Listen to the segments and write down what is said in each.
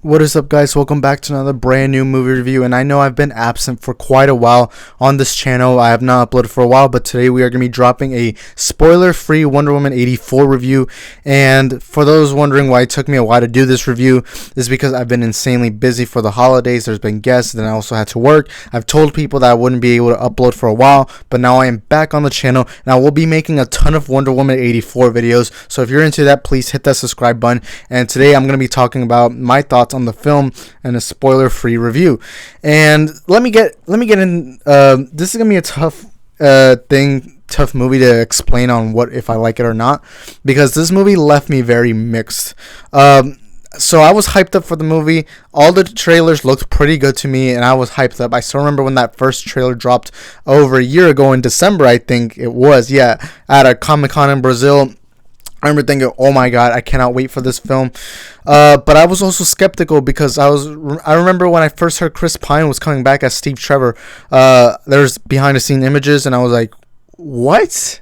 What is up, guys? Welcome back to another brand new movie review. And I know I've been absent for quite a while on this channel. I have not uploaded for a while, but today we are going to be dropping a spoiler-free Wonder Woman 84 review. And for those wondering why it took me a while to do this review, is because I've been insanely busy for the holidays. There's been guests, and I also had to work. I've told people that I wouldn't be able to upload for a while, but now I am back on the channel, and I will be making a ton of Wonder Woman 84 videos. So if you're into that, please hit that subscribe button. And today I'm going to be talking about my thoughts on the film and a spoiler-free review. And let me get in. This is gonna be a tough movie to explain on what if I like it or not, because this movie left me very mixed. So I was hyped up for the movie. All the trailers looked pretty good to me, and I was hyped up. I still remember when that first trailer dropped over a year ago in December, I think it was. Yeah, at a Comic-Con in Brazil. I remember thinking, oh my god, I cannot wait for this film. But I was also skeptical because I remember when I first heard Chris Pine was coming back as Steve Trevor, there's behind the scene images, and I was like, what?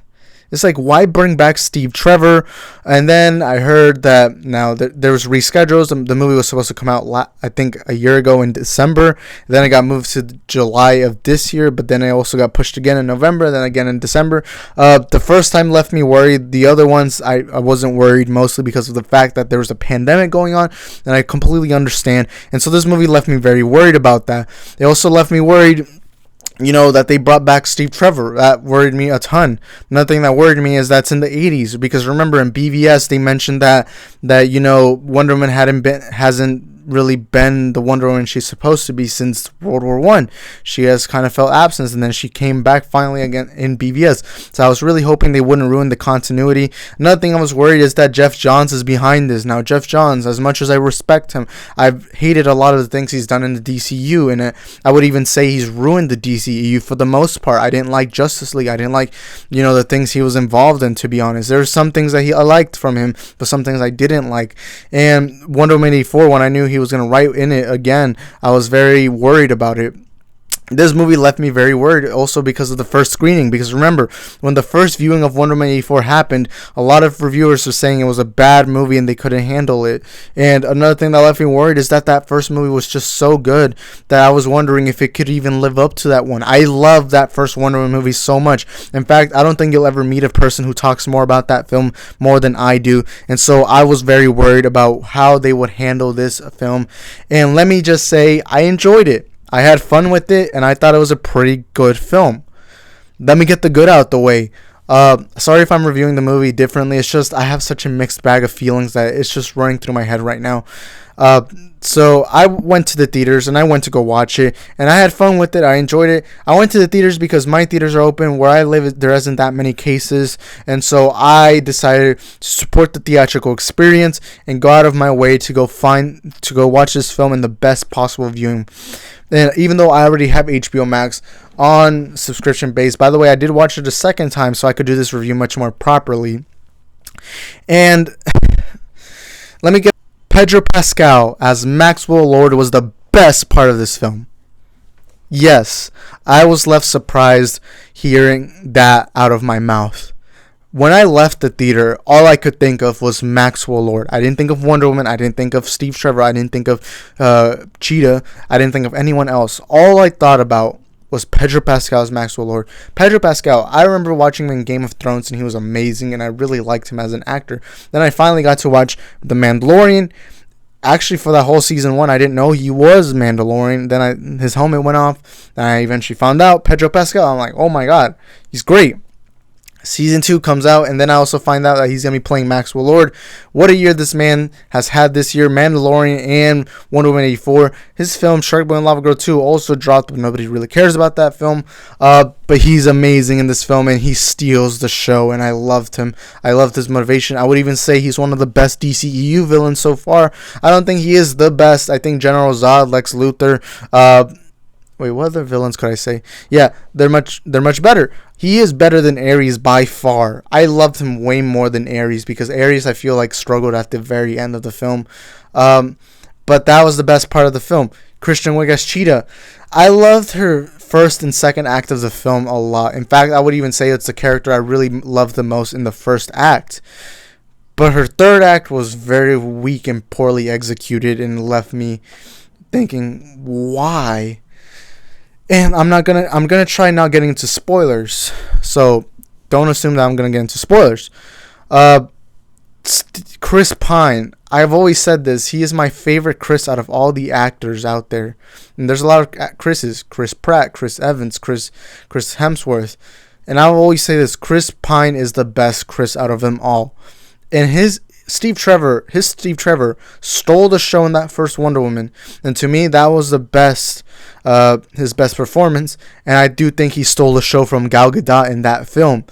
It's like, why bring back Steve Trevor? And then I heard that now there was reschedules. The movie was supposed to come out, I think, a year ago in December. Then it got moved to July of this year, but then it also got pushed again in November, then again in December. The first time left me worried. The other ones, I wasn't worried, mostly because of the fact that there was a pandemic going on, and I completely understand. And so this movie left me very worried about that. It also left me worried, that they brought back Steve Trevor. That worried me a ton. Another thing that worried me is that's in the 80s, because remember in BVS they mentioned that Wonder Woman hasn't really been the Wonder Woman she's supposed to be since World War I. She has kind of felt absence, and then she came back finally again in BVS. So I was really hoping they wouldn't ruin the continuity. Another thing I was worried is that Jeff Johns is behind this. Now, Jeff Johns, as much as I respect him, I've hated a lot of the things he's done in the DCU, and I would even say he's ruined the DCU for the most part. I didn't like Justice League. I didn't like, the things he was involved in, to be honest. There's some things that I liked from him, but some things I didn't like. And Wonder Woman 84, when I knew he was going to write in it again, I was very worried about it. This movie left me very worried also because of the first screening, because remember, when the first viewing of Wonder Woman 84 happened, a lot of reviewers were saying it was a bad movie and they couldn't handle it. And another thing that left me worried is that first movie was just so good that I was wondering if it could even live up to that one. I love that first Wonder Woman movie so much. In fact, I don't think you'll ever meet a person who talks more about that film more than I do. And so I was very worried about how they would handle this film. And let me just say, I enjoyed it. I had fun with it, and I thought it was a pretty good film. Let me get the good out the way. Sorry if I'm reviewing the movie differently. It's just I have such a mixed bag of feelings that it's just running through my head right now. So I went to the theaters, and I went to go watch it, and I had fun with it. I enjoyed it. I went to the theaters because my theaters are open. Where I live, there isn't that many cases, and so I decided to support the theatrical experience and go out of my way to go watch this film in the best possible viewing. And even though I already have HBO Max on subscription base, by the way, I did watch it a second time so I could do this review much more properly. And let me get Pedro Pascal as Maxwell Lord was the best part of this film. Yes, I was left surprised hearing that out of my mouth. When I left the theater, all I could think of was Maxwell Lord. I didn't think of Wonder Woman. I didn't think of Steve Trevor. I didn't think of Cheetah. I didn't think of anyone else. All I thought about was Pedro Pascal as Maxwell Lord. Pedro Pascal, I remember watching him in Game of Thrones, and he was amazing, and I really liked him as an actor. Then I finally got to watch The Mandalorian. Actually, for that whole season 1, I didn't know he was Mandalorian. Then his helmet went off, and I eventually found out Pedro Pascal. I'm like, oh my god, he's great. Season 2 comes out, and then I also find out that he's going to be playing Maxwell Lord. What a year this man has had this year. Mandalorian and Wonder Woman 84. His film, Shark Boy and Lava Girl 2, also dropped, but nobody really cares about that film. But he's amazing in this film, and he steals the show, and I loved him. I loved his motivation. I would even say he's one of the best DCEU villains so far. I don't think he is the best. I think General Zod, Lex Luthor, wait, what other villains could I say? Yeah, they're much better. He is better than Ares by far. I loved him way more than Ares, because Ares, I feel like, struggled at the very end of the film. But that was the best part of the film. Kristen Wiig as Cheetah. I loved her first and second act of the film a lot. In fact, I would even say it's the character I really loved the most in the first act. But her third act was very weak and poorly executed and left me thinking, why? And I'm gonna try not getting into spoilers. So don't assume that I'm gonna get into spoilers. Chris Pine. I've always said this. He is my favorite Chris out of all the actors out there. And there's a lot of Chris's. Chris Pratt, Chris Evans, Chris Hemsworth. And I will always say this. Chris Pine is the best Chris out of them all. And his Steve Trevor stole the show in that first Wonder Woman. And to me, that was the best, his best performance. And I do think he stole the show from Gal Gadot in that film.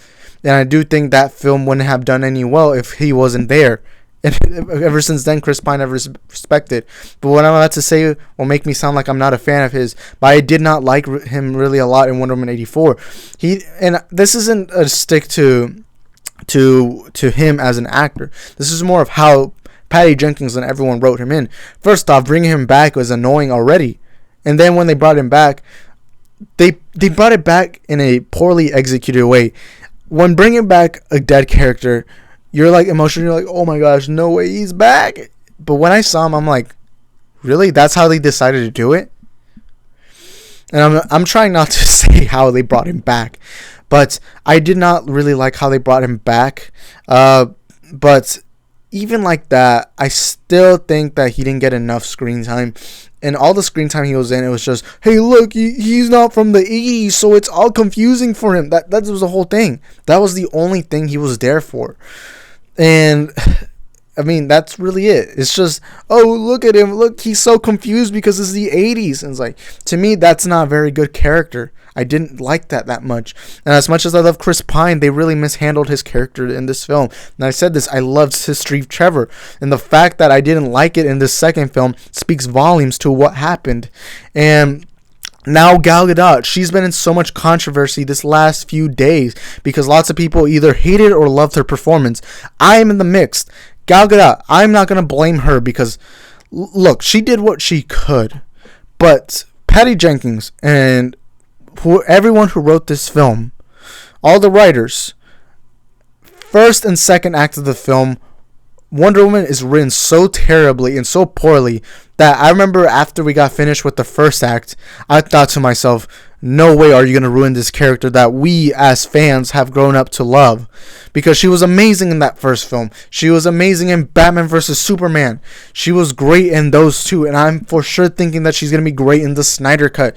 And I do think that film wouldn't have done any well if he wasn't there. And ever since then, Chris Pine I've respected. But what I'm about to say will make me sound like I'm not a fan of his. But I did not like him really a lot in Wonder Woman 84. And this isn't a stick to him as an actor. This is more of how Patty Jenkins and everyone wrote him in. First off, bringing him back was annoying already. And then when they brought him back, they brought it back in a poorly executed way. When bringing back a dead character, you're like emotional. You're like, oh my gosh, no way he's back. But when I saw him, I'm like, really? That's how they decided to do it? And I'm trying not to say how they brought him back, but I did not really like how they brought him back. But even like that, I still think that he didn't get enough screen time. And all the screen time he was in, it was just, hey, look, he's not from the 80s, so it's all confusing for him. That was the whole thing. That was the only thing he was there for. And, I mean, that's really it. It's just, oh, look at him. Look, he's so confused because it's the 80s. And it's like, to me, that's not a very good character. I didn't like that much. And as much as I love Chris Pine, they really mishandled his character in this film. And I said this, I loved his Steve Trevor. And the fact that I didn't like it in this second film speaks volumes to what happened. And now Gal Gadot, she's been in so much controversy this last few days because lots of people either hated or loved her performance. I am in the mixed. Gal Gadot, I'm not going to blame her because, look, she did what she could. But Patty Jenkins and everyone who wrote this film, all the writers, first and second act of the film, Wonder Woman is written so terribly and so poorly that I remember after we got finished with the first act, I thought to myself, no way are you going to ruin this character that we as fans have grown up to love. Because she was amazing in that first film. She was amazing in Batman vs. Superman. She was great in those two. And I'm for sure thinking that she's going to be great in the Snyder Cut.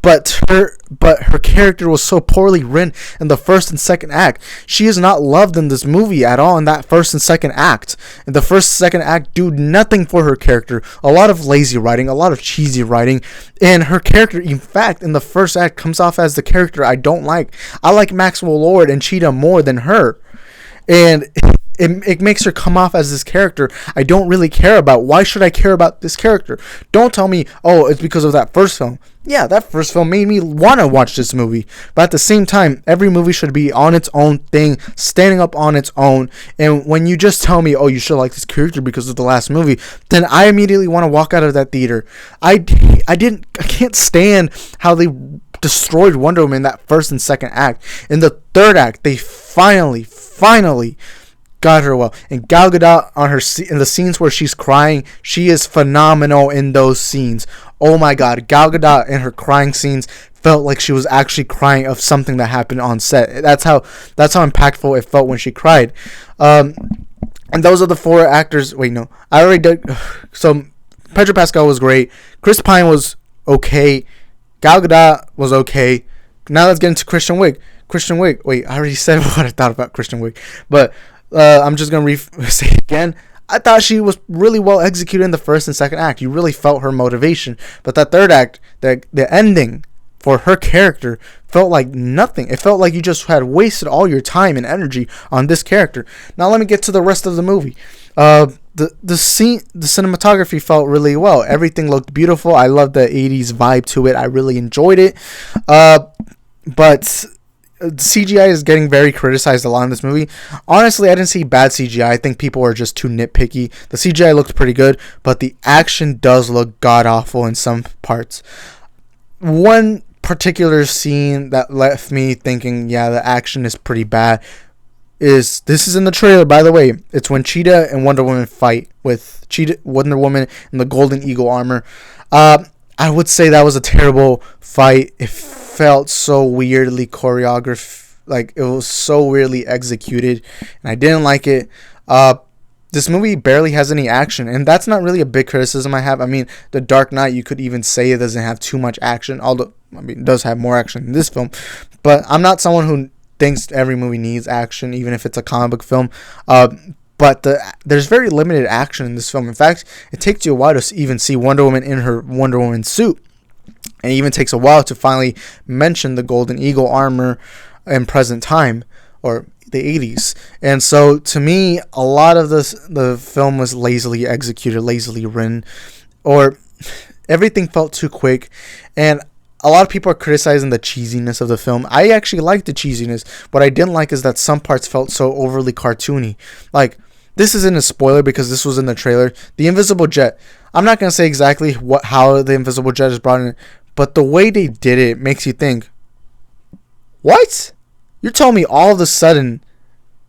But her character was so poorly written in the first and second act. She is not loved in this movie at all in that first and second act. And the first and second act do nothing for her character. A lot of lazy writing, a lot of cheesy writing. And her character, in fact, in the first act comes off as the character I don't like. I like Maxwell Lord and Cheetah more than her. And it makes her come off as this character I don't really care about. Why should I care about this character? Don't tell me, oh, it's because of that first film. Yeah, that first film made me want to watch this movie. But at the same time, every movie should be on its own thing, standing up on its own. And when you just tell me, oh, you should like this character because of the last movie, then I immediately want to walk out of that theater. I can't stand how they destroyed Wonder Woman in that first and second act. In the third act, they finally got her well. And Gal Gadot in the scenes where she's crying, she is phenomenal in those scenes. Oh my God, Gal Gadot in her crying scenes felt like she was actually crying of something that happened on set. That's how impactful it felt when she cried. And those are the four actors. Wait, no, I already did. So Pedro Pascal was great. Chris Pine was okay. Gal Gadot was okay. Now let's get into Kristen Wiig. Wait, I already said what I thought about Kristen Wiig, but I'm just going to say it again. I thought she was really well executed in the first and second act. You really felt her motivation. But that third act, the ending for her character felt like nothing. It felt like you just had wasted all your time and energy on this character. Now let me get to the rest of the movie. The cinematography felt really well. Everything looked beautiful. I loved the 80s vibe to it. I really enjoyed it. But CGI is getting very criticized a lot in this movie. Honestly, I didn't see bad CGI. I think people are just too nitpicky. The CGI looked pretty good, but the action does look god-awful in some parts. One particular scene that left me thinking, yeah, the action is pretty bad, is, this is in the trailer, by the way. It's when Cheetah and Wonder Woman fight, with Wonder Woman in the Golden Eagle armor. I would say that was a terrible fight. It felt so weirdly choreographed. Like, it was so weirdly executed, and I didn't like it. This movie barely has any action, and that's not really a big criticism I have. I mean, The Dark Knight, you could even say it doesn't have too much action, although, I mean, it does have more action than this film. But I'm not someone who thinks every movie needs action, even if it's a comic book film. But there's very limited action in this film. In fact, it takes you a while to even see Wonder Woman in her Wonder Woman suit. And it even takes a while to finally mention the Golden Eagle armor in present time, or the 80s. And so, to me, a lot of the film was lazily executed, lazily written, or everything felt too quick. And a lot of people are criticizing the cheesiness of the film. I actually like the cheesiness. What I didn't like is that some parts felt so overly cartoony. Like, this isn't a spoiler because this was in the trailer. The invisible jet. I'm not going to say exactly how the invisible jet is brought in, but the way they did it makes you think, what? You're telling me all of a sudden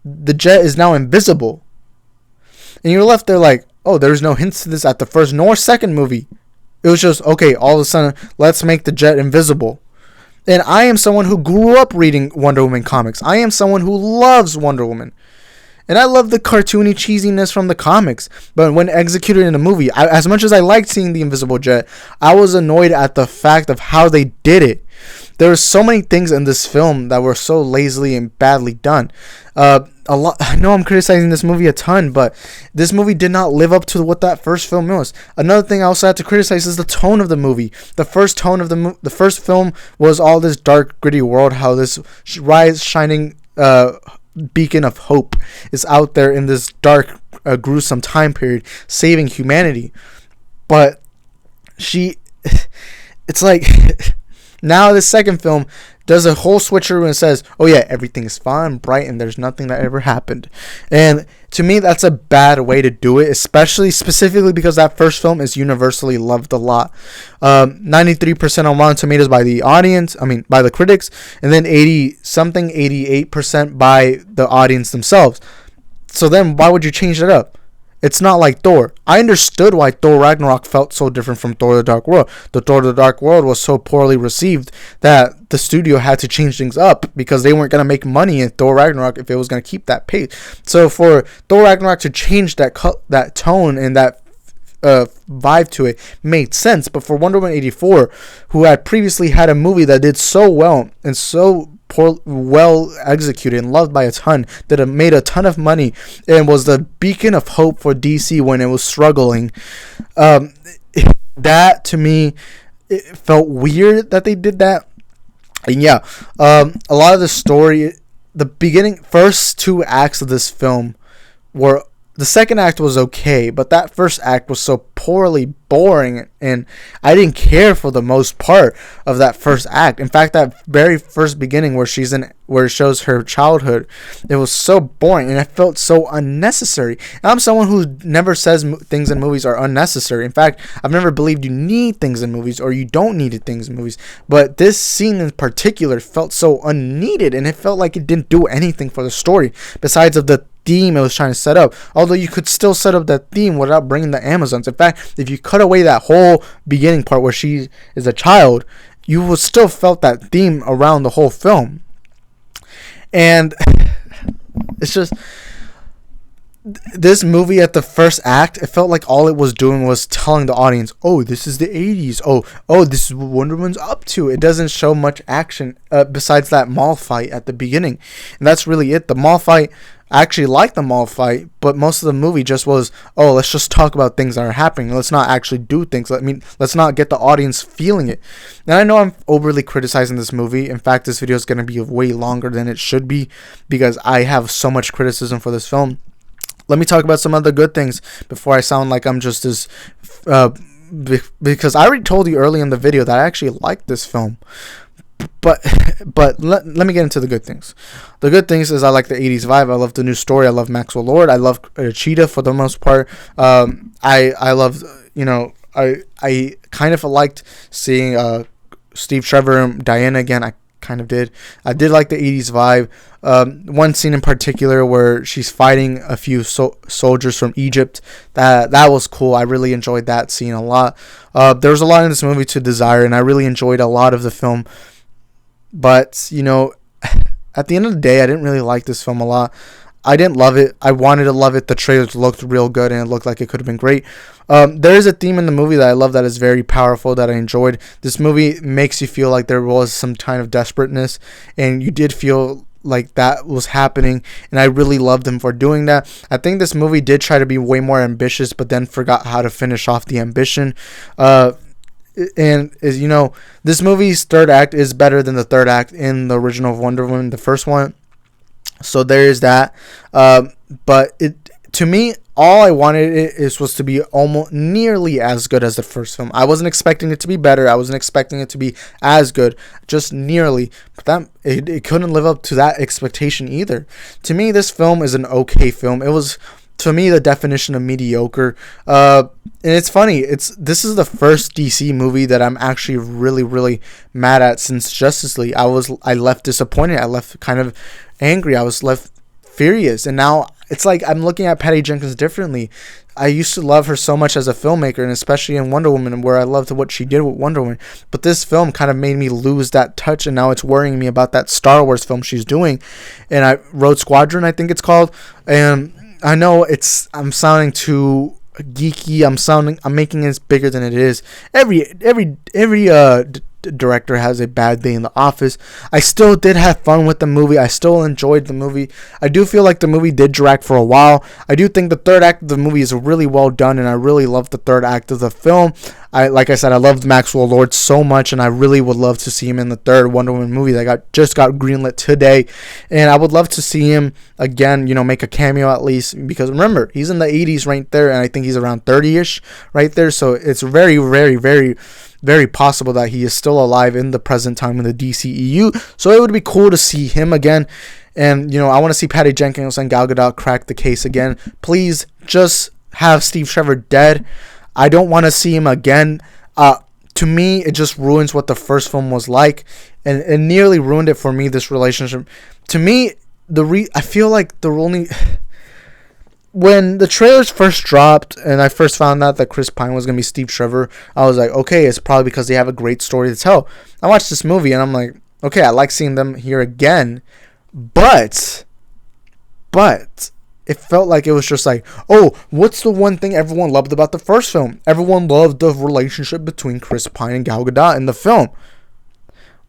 the jet is now invisible? And you're left there like, oh, there's no hints to this at the first nor second movie. It was just, okay, all of a sudden, let's make the jet invisible. And I am someone who grew up reading Wonder Woman comics. I am someone who loves Wonder Woman. And I love the cartoony cheesiness from the comics. But when executed in a movie, as much as I liked seeing the invisible jet, I was annoyed at the fact of how they did it. There were so many things in this film that were so lazily and badly done. I know I'm criticizing this movie a ton, but this movie did not live up to what that first film was. Another thing I also had to criticize is the tone of the movie. The first tone of the first film was all this dark, gritty world, how this shining beacon of hope is out there in this dark, gruesome time period, saving humanity. But it's like, now the second film does a whole switcheroo and says, oh yeah, everything is fine, bright, and there's nothing that ever happened. And to me, that's a bad way to do it, specifically because that first film is universally loved a lot. 93% on Rotten Tomatoes by the audience, by the critics, and then 88% by the audience themselves. So then why would you change that up? It's not like Thor. I understood why Thor Ragnarok felt so different from Thor the Dark World. The Thor the Dark World was so poorly received that the studio had to change things up because they weren't going to make money in Thor Ragnarok if it was going to keep that pace. So for Thor Ragnarok to change that tone and that vibe to it made sense. But for Wonder Woman 84, who had previously had a movie that did so well and so well executed and loved by a ton, that it made a ton of money and was the beacon of hope for DC when it was struggling, that to me, it felt weird that they did that. And yeah, a lot of the story, the first two acts of this film were, the second act was okay, but that first act was so poorly boring, and I didn't care for the most part of that first act. In fact, that very first beginning where it shows her childhood, it was so boring and it felt so unnecessary. And I'm someone who never says things in movies are unnecessary. In fact, I've never believed you need things in movies or you don't need things in movies. But this scene in particular felt so unneeded, and it felt like it didn't do anything for the story besides of the theme it was trying to set up. Although you could still set up that theme without bringing the Amazons. In fact, if you cut away that whole beginning part where she is a child, you would still felt that theme around the whole film. And it's just, this movie at the first act, it felt like all it was doing was telling the audience, oh, this is the 80s. Oh, this is what Wonder Woman's up to. It doesn't show much action besides that mall fight at the beginning. And that's really it. The mall fight, I actually liked the mall fight, but most of the movie just was, oh, let's just talk about things that are happening. Let's not actually do things. Let's not get the audience feeling it. And I know I'm overly criticizing this movie. In fact, this video is going to be way longer than it should be because I have so much criticism for this film. Let me talk about some other good things before I sound like I'm just as... because I already told you early in the video that I actually liked this film. But let me get into the good things. The good things is I like the 80s vibe. I love the new story. I love Maxwell Lord. I love Cheetah for the most part. I love, I kind of liked seeing Steve Trevor and Diana again. kind of did. I did like the 80s vibe. One scene in particular where she's fighting a few soldiers from Egypt. That was cool. I really enjoyed that scene a lot. There was a lot in this movie to desire, and I really enjoyed a lot of the film. But, you know, at the end of the day, I didn't really like this film a lot. I didn't love it. I wanted to love it. The trailers looked real good, and it looked like it could have been great. There is a theme in the movie that I love that is very powerful, that I enjoyed. This movie makes you feel like there was some kind of desperateness, and you did feel like that was happening, and I really loved them for doing that. I think this movie did try to be way more ambitious, but then forgot how to finish off the ambition. And is, you know, this movie's third act is better than the third act in the original Wonder Woman, the first one. So there is that. But it, to me, all I wanted was to be almost nearly as good as the first film. I wasn't expecting it to be better. I wasn't expecting it to be as good, just nearly. But that it couldn't live up to that expectation either. To me, this film is an okay film. It was, to me, the definition of mediocre. And it's funny. This is the first DC movie that I'm actually really mad at since Justice League. I left disappointed. I left kind of angry. I was left furious, and now it's like I'm looking at Patty Jenkins differently. I used to love her so much as a filmmaker, and especially in Wonder Woman, where I loved what she did with Wonder Woman. But this film kind of made me lose that touch, and now it's worrying me about that Star Wars film she's doing. And Rogue Squadron, I think it's called. And I know I'm sounding too geeky. I'm making it bigger than it is. Every director has a bad day in the office. I still did have fun with the movie. I still enjoyed the movie. I do feel like the movie did drag for a while. I do think the third act of the movie is really well done, and I really love the third act of the film. Like I said, I loved Maxwell Lord so much, and I really would love to see him in the third Wonder Woman movie that just got greenlit today. And I would love to see him again, you know, make a cameo at least, because remember, he's in the 80s right there, and I think he's around 30-ish right there. So it's very possible that he is still alive in the present time in the DCEU. So it would be cool to see him again. And, you know, I want to see Patty Jenkins and Gal Gadot crack the case again. Please just have Steve Trevor dead. I don't want to see him again. To me, it just ruins what the first film was like. And it nearly ruined it for me, this relationship. To me, I feel like the only... When the trailers first dropped and I first found out that Chris Pine was going to be Steve Trevor, I was like, okay, it's probably because they have a great story to tell. I watched this movie and I'm like, okay, I like seeing them here again. But it felt like it was just like, oh, what's the one thing everyone loved about the first film? Everyone loved the relationship between Chris Pine and Gal Gadot in the film.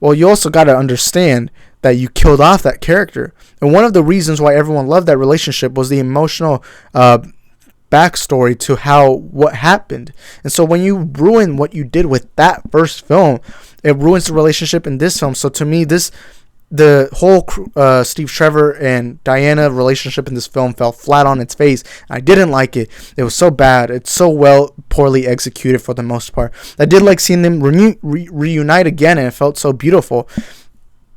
Well, you also got to understand that you killed off that character. And one of the reasons why everyone loved that relationship was the emotional backstory to what happened. And so when you ruin what you did with that first film, it ruins the relationship in this film. So to me, the whole Steve Trevor and Diana relationship in this film fell flat on its face. I didn't like it. It was so bad. It's so poorly executed for the most part. I did like seeing them reunite again, and it felt so beautiful.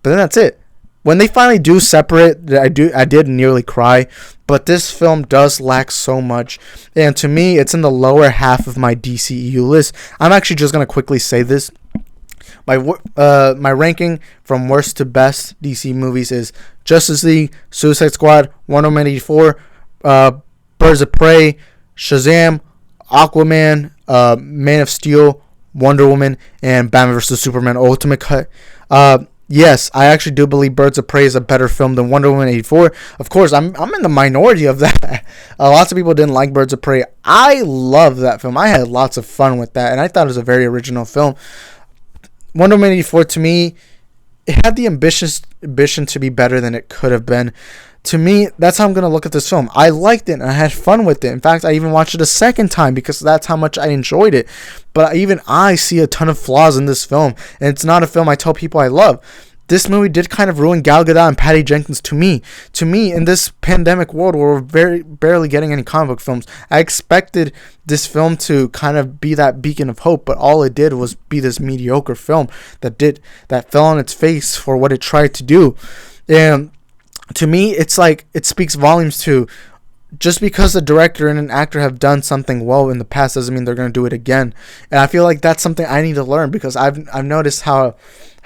But then that's it. When they finally do separate, I did nearly cry. But this film does lack so much. And to me, it's in the lower half of my DCEU list. I'm actually just going to quickly say this. My ranking from worst to best DC movies is Justice League, Suicide Squad, Wonder Woman 84, Birds of Prey, Shazam, Aquaman, Man of Steel, Wonder Woman, and Batman vs. Superman Ultimate Cut. Yes, I actually do believe Birds of Prey is a better film than Wonder Woman 84. Of course, I'm in the minority of that. Lots of people didn't like Birds of Prey. I love that film. I had lots of fun with that, and I thought it was a very original film. Wonder Woman 84, to me, it had the ambition to be better than it could have been. To me, that's how I'm going to look at this film. I liked it, and I had fun with it. In fact, I even watched it a second time because that's how much I enjoyed it. But even I see a ton of flaws in this film, and it's not a film I tell people I love. This movie did kind of ruin Gal Gadot and Patty Jenkins to me. To me, in this pandemic world where we're barely getting any comic book films, I expected this film to kind of be that beacon of hope, but all it did was be this mediocre film that fell on its face for what it tried to do. And to me, it's like it speaks volumes to just because the director and an actor have done something well in the past doesn't mean they're going to do it again. And I feel like that's something I need to learn, because I've noticed how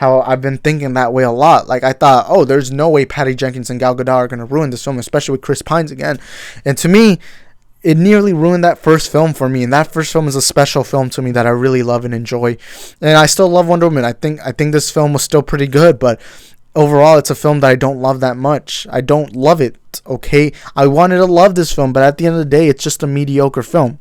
I've been thinking that way a lot. Like, I thought, oh, there's no way Patty Jenkins and Gal Gadot are going to ruin this film, especially with Chris Pines again. And to me, it nearly ruined that first film for me. And that first film is a special film to me that I really love and enjoy. And I still love Wonder Woman. I think this film was still pretty good, but overall, it's a film that I don't love that much. I don't love it, okay? I wanted to love this film, but at the end of the day, it's just a mediocre film.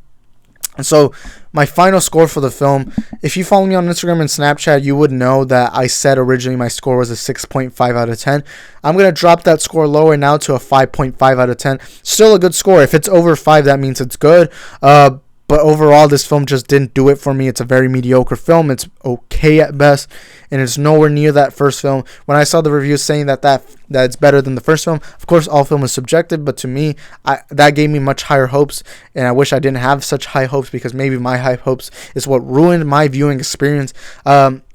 And so, my final score for the film, if you follow me on Instagram and Snapchat, you would know that I said originally my score was a 6.5 out of 10. I'm going to drop that score lower now to a 5.5 out of 10. Still a good score. If it's over 5, that means it's good. But overall, this film just didn't do it for me. It's a very mediocre film. It's okay at best, and it's nowhere near that first film. When I saw the reviews saying that it's better than the first film, of course, all film is subjective, but to me, that gave me much higher hopes, and I wish I didn't have such high hopes, because maybe my high hopes is what ruined my viewing experience.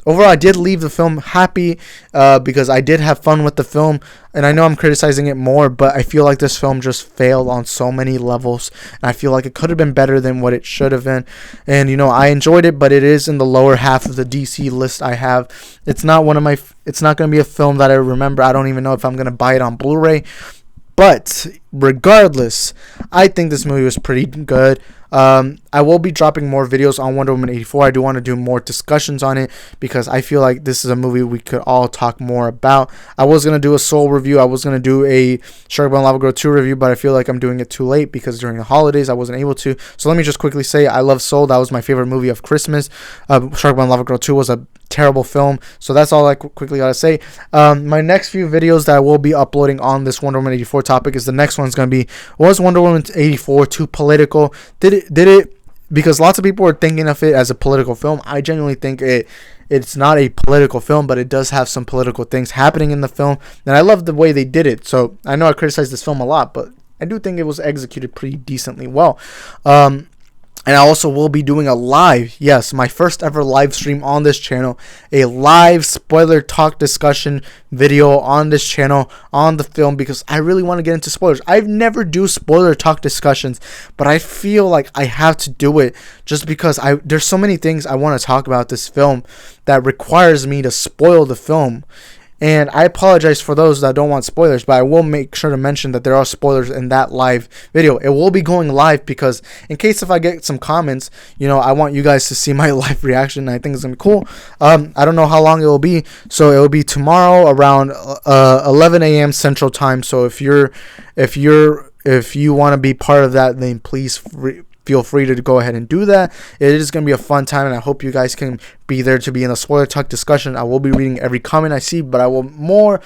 Overall, I did leave the film happy because I did have fun with the film, and I know I'm criticizing it more, but I feel like this film just failed on so many levels, and I feel like it could have been better than what it should have been. And I enjoyed it, but it is in the lower half of the DC list I have. It's not it's not going to be a film that I remember. I don't even know if I'm going to buy it on Blu-ray. But regardless, I think this movie was pretty good. I will be dropping more videos on Wonder Woman 84. I do want to do more discussions on it, because I feel like this is a movie we could all talk more about. I was going to do a Soul review. I was going to do a Shark Boy and Lava Girl 2 review, but I feel like I'm doing it too late because during the holidays I wasn't able to. So let me just quickly say I love Soul. That was my favorite movie of Christmas. Shark Boy and Lava Girl 2 was a terrible film. So that's all I quickly gotta say. My next few videos that I will be uploading on this Wonder Woman 84 topic is the next one's gonna be, was Wonder Woman 84 too political? Did it because lots of people are thinking of it as a political film. I genuinely think it's not a political film, but it does have some political things happening in the film, and I love the way they did it. So I know I criticized this film a lot, but I do think it was executed pretty decently well. And I also will be doing a live, yes, my first ever live stream on this channel, a live spoiler talk discussion video on this channel on the film, because I really want to get into spoilers. I've never do spoiler talk discussions, but I feel like I have to do it just because there's so many things I want to talk about this film that requires me to spoil the film. And I apologize for those that don't want spoilers, but I will make sure to mention that there are spoilers in that live video. It will be going live because in case if I get some comments, I want you guys to see my live reaction. I think it's going to be cool. I don't know how long it will be. So it will be tomorrow around 11 a.m. Central Time. So if you want to be part of that, then please feel free to go ahead and do that. It is going to be a fun time, and I hope you guys can be there to be in a spoiler talk discussion. I will be reading every comment I see, but I will more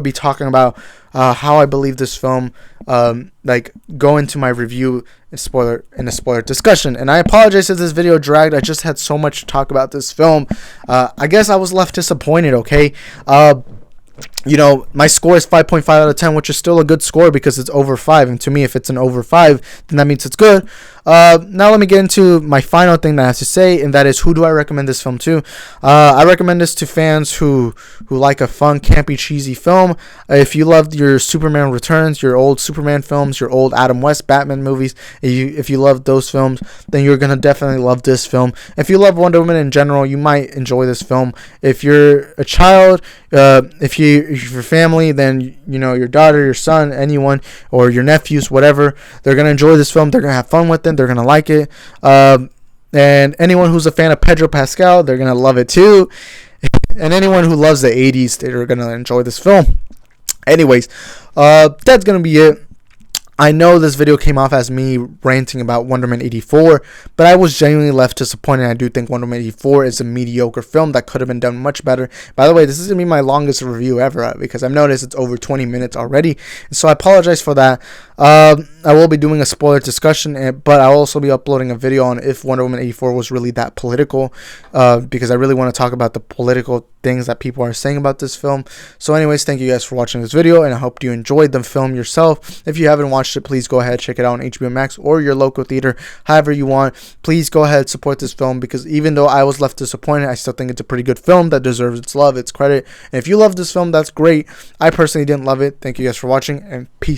be talking about how I believe this film, go into my review in a spoiler discussion. And I apologize if this video dragged. I just had so much to talk about this film. I guess I was left disappointed, okay? My score is 5.5 out of 10, which is still a good score because it's over 5. And to me, if it's an over 5, then that means it's good. Now let me get into my final thing that I have to say, and that is, who do I recommend this film to? I recommend this to fans who like a fun, campy, cheesy film. If you loved your Superman Returns, your old Superman films, your old Adam West Batman movies, if you love those films, then you're going to definitely love this film. If you love Wonder Woman in general, you might enjoy this film. If you're a child, if your family, then your daughter, your son, anyone, or your nephews, whatever, they're gonna enjoy this film. They're gonna have fun with it. They're gonna like it. And anyone who's a fan of Pedro Pascal, they're gonna love it too. And anyone who loves the 80s, they're gonna enjoy this film. Anyways, that's gonna be it. I know this video came off as me ranting about Wonder Woman 84, but I was genuinely left disappointed. I do think Wonder Woman 84 is a mediocre film that could have been done much better. By the way, this is going to be my longest review ever because I've noticed it's over 20 minutes already, so I apologize for that. I will be doing a spoiler discussion, but I'll also be uploading a video on if Wonder Woman 84 was really that political, because I really want to talk about the political things that people are saying about this film. So anyways, thank you guys for watching this video, and I hope you enjoyed the film yourself. If you haven't watched it, please go ahead, check it out on HBO Max or your local theater, however you want. Please go ahead, support this film, because even though I was left disappointed, I still think it's a pretty good film that deserves its love, its credit. And if you love this film, that's great. I personally didn't love it. Thank you guys for watching, and peace.